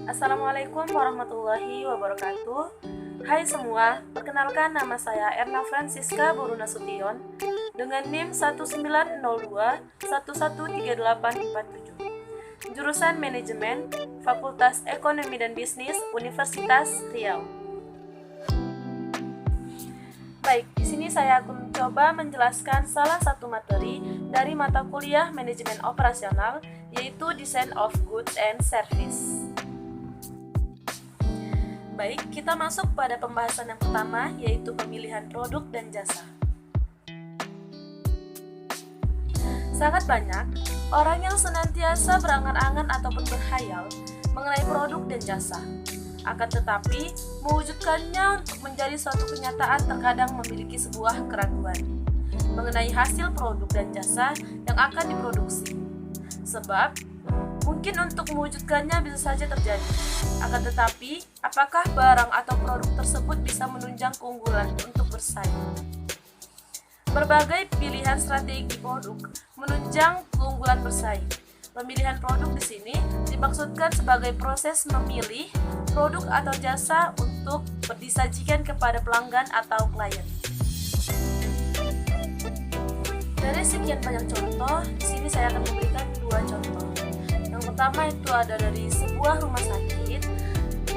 Assalamualaikum warahmatullahi wabarakatuh. Hai semua, perkenalkan nama saya Erna Francisca Borunasution dengan NIM 1902113847. Jurusan Manajemen, Fakultas Ekonomi dan Bisnis, Universitas Riau. Baik, di sini saya akan mencoba menjelaskan salah satu materi dari mata kuliah Manajemen Operasional, yaitu Design of Goods and Service. Baik, kita masuk pada pembahasan yang pertama, yaitu pemilihan produk dan jasa. Sangat banyak orang yang senantiasa berangan-angan ataupun berkhayal mengenai produk dan jasa. Akan tetapi, mewujudkannya untuk menjadi suatu kenyataan terkadang memiliki sebuah keraguan mengenai hasil produk dan jasa yang akan diproduksi. Sebab, mungkin untuk mewujudkannya bisa saja terjadi. Akan tetapi, apakah barang atau produk tersebut bisa menunjang keunggulan untuk bersaing? Berbagai pilihan strategi produk menunjang keunggulan bersaing. Pemilihan produk di sini dimaksudkan sebagai proses memilih produk atau jasa untuk disajikan kepada pelanggan atau klien. Dari sekian banyak contoh, di sini saya akan memberikan dua contoh. Yang pertama itu ada dari sebuah rumah sakit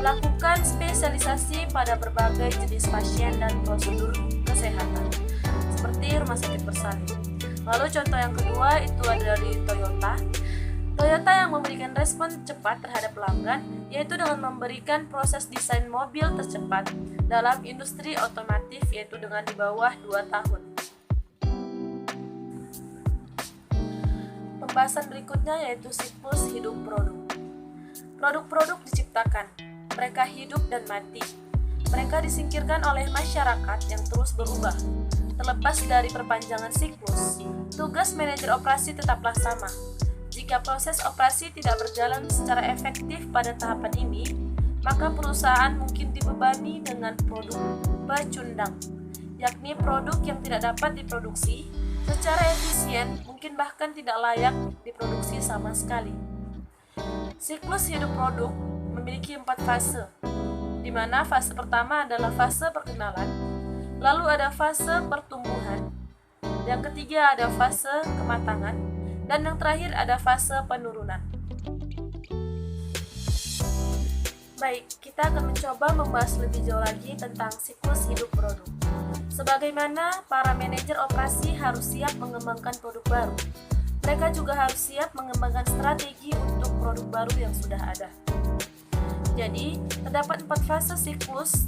melakukan spesialisasi pada berbagai jenis pasien dan prosedur kesehatan, seperti rumah sakit bersalin. Lalu contoh yang kedua itu ada dari Toyota. Toyota yang memberikan respon cepat terhadap pelanggan, yaitu dengan memberikan proses desain mobil tercepat dalam industri otomotif, yaitu dengan di bawah 2 tahun. Pembahasan berikutnya yaitu siklus hidup produk. Produk-produk diciptakan, mereka hidup dan mati. Mereka disingkirkan oleh masyarakat yang terus berubah. Terlepas dari perpanjangan siklus, tugas manajer operasi tetaplah sama. Jika proses operasi tidak berjalan secara efektif pada tahapan ini, maka perusahaan mungkin dibebani dengan produk pecundang, yakni produk yang tidak dapat diproduksi secara efisien, mungkin bahkan tidak layak diproduksi sama sekali. Siklus hidup produk memiliki 4 fase, di mana fase pertama adalah fase perkenalan, lalu ada fase pertumbuhan, yang ketiga ada fase kematangan, dan yang terakhir ada fase penurunan. Baik, kita akan mencoba membahas lebih jauh lagi tentang siklus hidup produk. Sebagaimana para manajer operasi harus siap mengembangkan produk baru, mereka juga harus siap mengembangkan strategi untuk produk baru yang sudah ada. Jadi, terdapat 4 fase siklus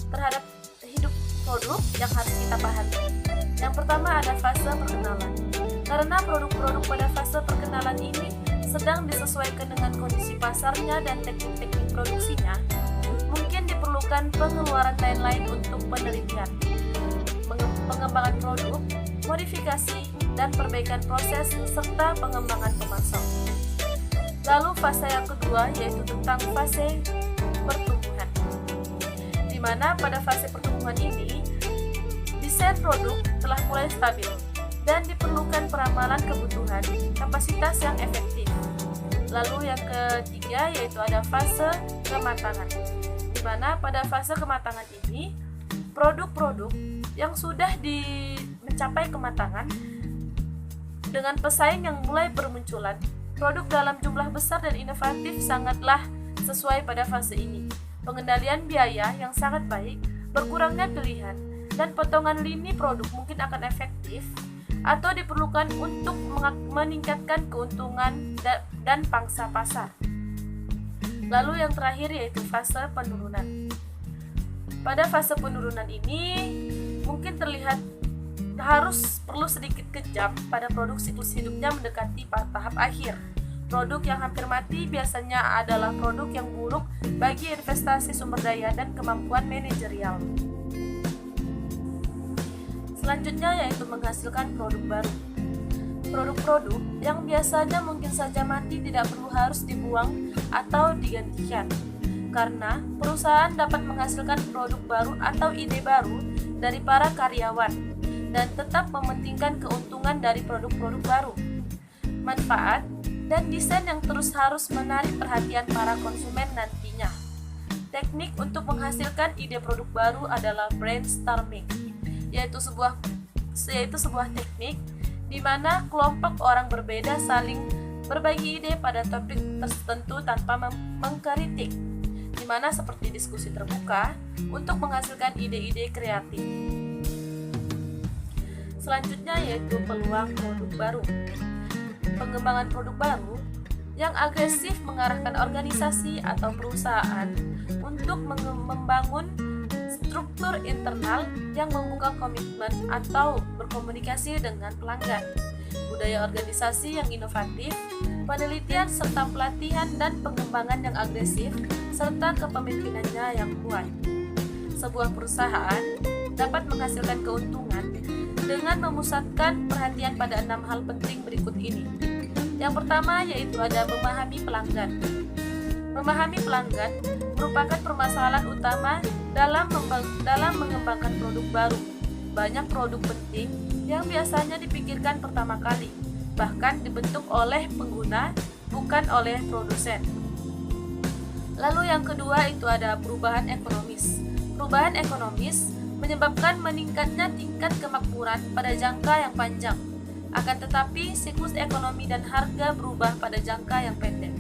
terhadap hidup produk yang harus kita pahami. Yang pertama ada fase perkenalan. Karena produk-produk pada fase perkenalan ini sedang disesuaikan dengan kondisi pasarnya dan teknik-teknik produksinya, mungkin diperlukan pengeluaran lain-lain untuk penelitian, pengembangan produk, modifikasi, dan perbaikan proses, serta pengembangan pemasok. Lalu fase yang kedua yaitu tentang fase pertumbuhan, di mana pada fase pertumbuhan ini, desain produk telah mulai stabil, dan diperlukan peramalan kebutuhan kapasitas yang efektif. Lalu yang ketiga yaitu ada fase kematangan, di mana pada fase kematangan ini produk-produk yang sudah mencapai kematangan dengan pesaing yang mulai bermunculan, produk dalam jumlah besar dan inovatif sangatlah sesuai pada fase ini. Pengendalian biaya yang sangat baik, berkurangnya pilihan, dan potongan lini produk mungkin akan efektif atau diperlukan untuk meningkatkan keuntungan dan pangsa pasar. Lalu yang terakhir yaitu fase penurunan. Pada fase penurunan ini mungkin terlihat perlu sedikit kejam pada produk siklus hidupnya mendekati tahap akhir. Produk yang hampir mati biasanya adalah produk yang buruk bagi investasi sumber daya dan kemampuan manajerial. Selanjutnya yaitu menghasilkan produk baru. Produk-produk yang biasanya mungkin saja mati tidak perlu harus dibuang atau digantikan, karena perusahaan dapat menghasilkan produk baru atau ide baru dari para karyawan dan tetap mementingkan keuntungan dari produk-produk baru. Manfaat dan desain yang terus harus menarik perhatian para konsumen nantinya. Teknik untuk menghasilkan ide produk baru adalah brainstorming, yaitu sebuah teknik di mana kelompok orang berbeda saling berbagi ide pada topik tertentu tanpa mengkritik, di mana seperti diskusi terbuka untuk menghasilkan ide-ide kreatif. Selanjutnya yaitu peluang produk baru. Pengembangan produk baru yang agresif mengarahkan organisasi atau perusahaan untuk membangun struktur internal yang membuka komitmen atau berkomunikasi dengan pelanggan, budaya organisasi yang inovatif, penelitian serta pelatihan dan pengembangan yang agresif, serta kepemimpinannya yang kuat. Sebuah perusahaan dapat menghasilkan keuntungan dengan memusatkan perhatian pada 6 hal penting berikut ini. Yang pertama yaitu ada memahami pelanggan. Memahami pelanggan merupakan permasalahan utama dalam mengembangkan produk baru. Banyak produk penting yang biasanya dipikirkan pertama kali, bahkan dibentuk oleh pengguna, bukan oleh produsen. Lalu yang kedua itu ada perubahan ekonomis. Perubahan ekonomis menyebabkan meningkatnya tingkat kemakmuran pada jangka yang panjang. Akan tetapi siklus ekonomi dan harga berubah pada jangka yang pendek.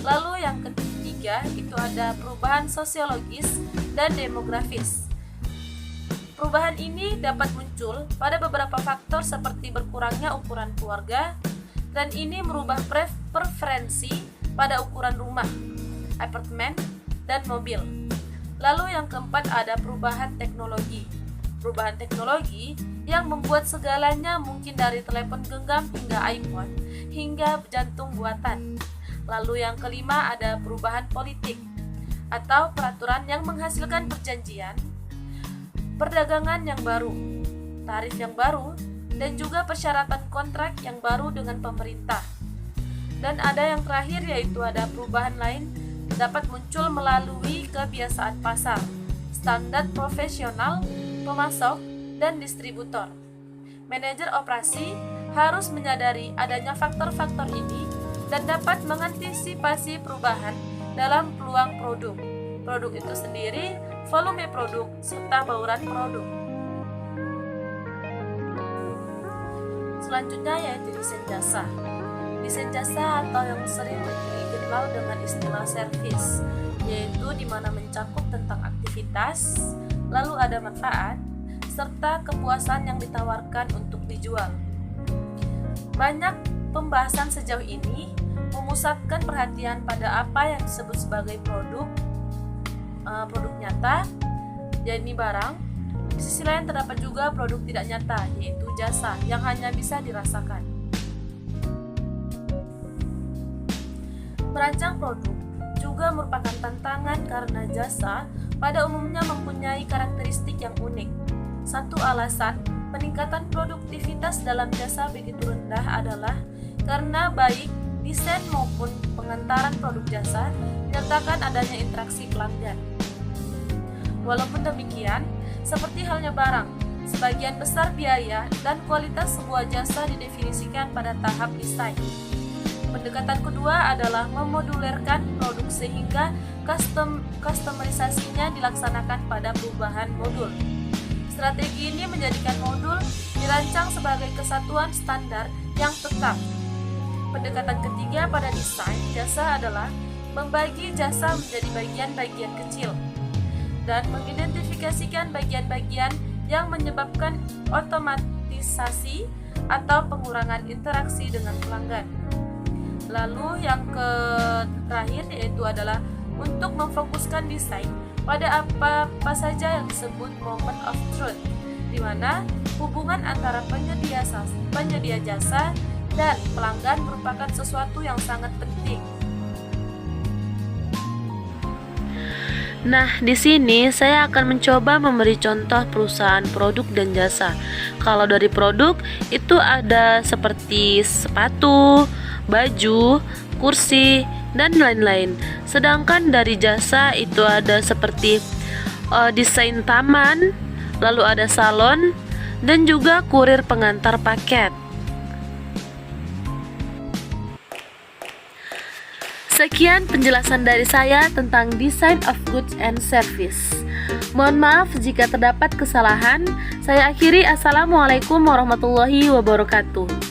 Lalu yang ketiga itu ada perubahan sosiologis dan demografis. Perubahan ini dapat muncul pada beberapa faktor seperti berkurangnya ukuran keluarga, dan ini merubah preferensi pada ukuran rumah, apartemen, dan mobil. Lalu yang keempat ada perubahan teknologi. Perubahan teknologi yang membuat segalanya mungkin dari telepon genggam hingga iPhone, hingga jantung buatan. Lalu yang kelima ada perubahan politik atau peraturan yang menghasilkan perjanjian, perdagangan yang baru, tarif yang baru, dan juga persyaratan kontrak yang baru dengan pemerintah. Dan ada yang terakhir yaitu ada perubahan lain dapat muncul melalui kebiasaan pasar, standar profesional, pemasok, dan distributor. Manajer operasi harus menyadari adanya faktor-faktor ini dan dapat mengantisipasi perubahan dalam peluang produk. Produk itu sendiri, volume produk, serta bauran produk. Selanjutnya yaitu desain jasa. Desain jasa atau yang sering dikenal dengan istilah service, yaitu di mana mencakup tentang aktivitas, lalu ada manfaat, serta kepuasan yang ditawarkan untuk dijual. Banyak pembahasan sejauh ini memusatkan perhatian pada apa yang disebut sebagai produk nyata, yakni barang. Di sisi lain terdapat juga produk tidak nyata, yaitu jasa yang hanya bisa dirasakan. Merancang produk juga merupakan tantangan karena jasa pada umumnya mempunyai karakteristik yang unik. Satu alasan peningkatan produktivitas dalam jasa begitu rendah adalah karena baik desain maupun pengantaran produk jasa menyertakan adanya interaksi pelanggan. Walaupun demikian, seperti halnya barang, sebagian besar biaya dan kualitas sebuah jasa didefinisikan pada tahap desain. Pendekatan kedua adalah memodulerkan produk sehingga customerisasinya dilaksanakan pada perubahan modul. Strategi ini menjadikan modul dirancang sebagai kesatuan standar yang tetap. Pendekatan ketiga pada desain jasa adalah membagi jasa menjadi bagian-bagian kecil dan mengidentifikasikan bagian-bagigian yang menyebabkan otomatisasi atau pengurangan interaksi dengan pelanggan. Lalu yang terakhir yaitu adalah untuk memfokuskan desain pada apa saja yang disebut moment of truth, di mana hubungan antara penyedia jasa dan pelanggan merupakan sesuatu yang sangat penting. Nah, di sini saya akan mencoba memberi contoh perusahaan produk dan jasa. Kalau dari produk itu ada seperti sepatu, baju, kursi, dan lain-lain. Sedangkan dari jasa itu ada seperti desain taman, lalu ada salon, dan juga kurir pengantar paket. Sekian penjelasan dari saya tentang design of goods and service. Mohon maaf jika terdapat kesalahan. Saya akhiri. Assalamualaikum warahmatullahi wabarakatuh.